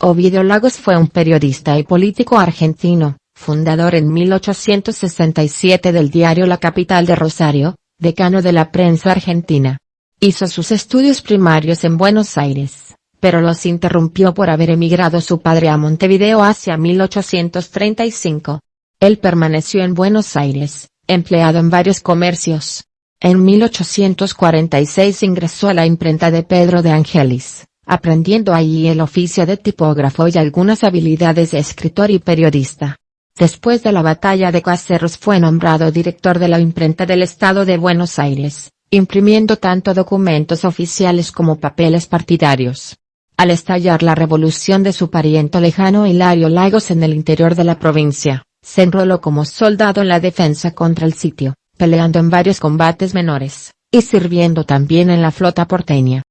Ovidio Lagos fue un periodista y político argentino, fundador en 1867 del diario La Capital de Rosario, decano de la prensa argentina. Hizo sus estudios primarios en Buenos Aires, pero los interrumpió por haber emigrado su padre a Montevideo hacia 1835. Él permaneció en Buenos Aires, empleado en varios comercios. En 1846 ingresó a la imprenta de Pedro de Angelis, aprendiendo allí el oficio de tipógrafo y algunas habilidades de escritor y periodista. Después de la batalla de Caseros fue nombrado director de la imprenta del Estado de Buenos Aires, imprimiendo tanto documentos oficiales como papeles partidarios. Al estallar la revolución de su pariente lejano Hilario Lagos en el interior de la provincia, se enroló como soldado en la defensa contra el sitio, peleando en varios combates menores, y sirviendo también en la flota porteña.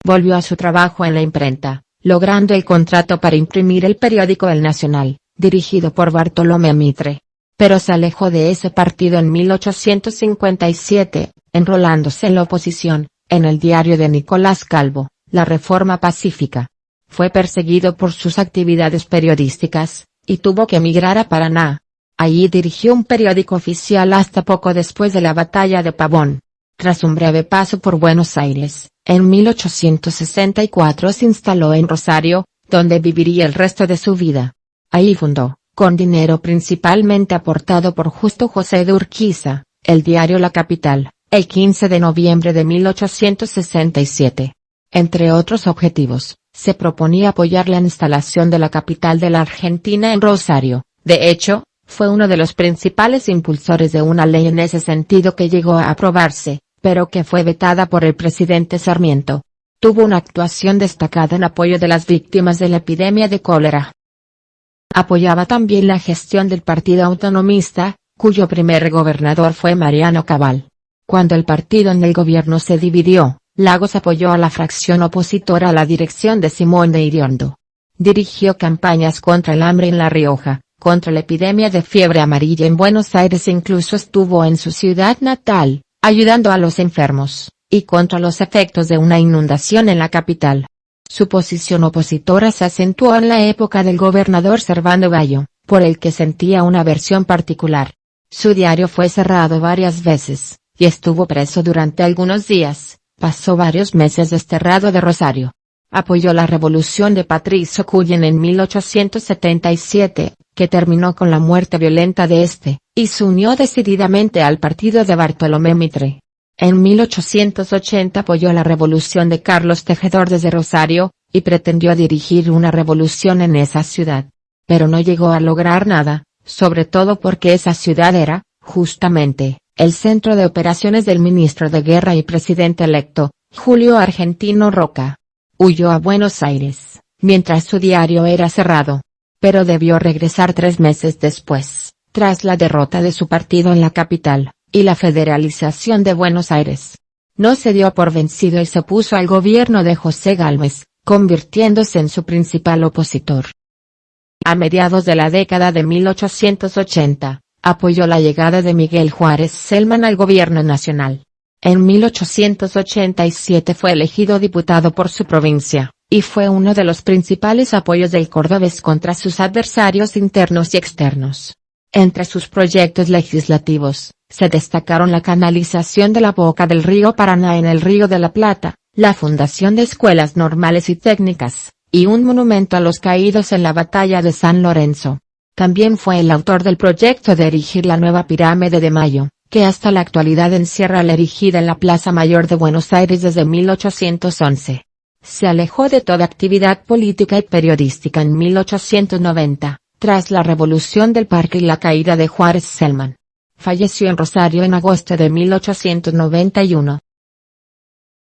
Volvió a su trabajo en la imprenta, logrando el contrato para imprimir el periódico El Nacional, dirigido por Bartolomé Mitre. Pero se alejó de ese partido en 1857, enrolándose en la oposición, en el diario de Nicolás Calvo, La Reforma Pacífica. Fue perseguido por sus actividades periodísticas, y tuvo que emigrar a Paraná. Allí dirigió un periódico oficial hasta poco después de la batalla de Pavón. Tras un breve paso por Buenos Aires, en 1864 se instaló en Rosario, donde viviría el resto de su vida. Ahí fundó, con dinero principalmente aportado por Justo José de Urquiza, el diario La Capital, el 15 de noviembre de 1867. Entre otros objetivos, se proponía apoyar la instalación de la capital de la Argentina en Rosario. De hecho, fue uno de los principales impulsores de una ley en ese sentido que llegó a aprobarse, pero que fue vetada por el presidente Sarmiento. Tuvo una actuación destacada en apoyo de las víctimas de la epidemia de cólera. Apoyaba también la gestión del Partido Autonomista, cuyo primer gobernador fue Mariano Cabal. Cuando el partido en el gobierno se dividió, Lagos apoyó a la fracción opositora a la dirección de Simón de Iriondo. Dirigió campañas contra el hambre en La Rioja, contra la epidemia de fiebre amarilla en Buenos Aires e incluso estuvo en su ciudad natal, ayudando a los enfermos, y contra los efectos de una inundación en la capital. Su posición opositora se acentuó en la época del gobernador Servando Bayo, por el que sentía una aversión particular. Su diario fue cerrado varias veces, y estuvo preso durante algunos días. Pasó varios meses desterrado de Rosario. Apoyó la revolución de Patricio Cullen en 1877, que terminó con la muerte violenta de este, y se unió decididamente al partido de Bartolomé Mitre. En 1880 apoyó la revolución de Carlos Tejedor desde Rosario, y pretendió dirigir una revolución en esa ciudad. Pero no llegó a lograr nada, sobre todo porque esa ciudad era, justamente, el centro de operaciones del ministro de Guerra y presidente electo, Julio Argentino Roca. Huyó a Buenos Aires, mientras su diario era cerrado. Pero debió regresar 3 meses después, tras la derrota de su partido en la capital, y la federalización de Buenos Aires. No se dio por vencido y se opuso al gobierno de José Gálvez, convirtiéndose en su principal opositor. A mediados de la década de 1880, apoyó la llegada de Miguel Juárez Celman al gobierno nacional. En 1887 fue elegido diputado por su provincia, y fue uno de los principales apoyos del cordobés contra sus adversarios internos y externos. Entre sus proyectos legislativos, se destacaron la canalización de la boca del río Paraná en el Río de la Plata, la fundación de escuelas normales y técnicas, y un monumento a los caídos en la batalla de San Lorenzo. También fue el autor del proyecto de erigir la nueva pirámide de Mayo, que hasta la actualidad encierra la erigida en la Plaza Mayor de Buenos Aires desde 1811. Se alejó de toda actividad política y periodística en 1890, tras la Revolución del Parque y la caída de Juárez Celman. Falleció en Rosario en agosto de 1891.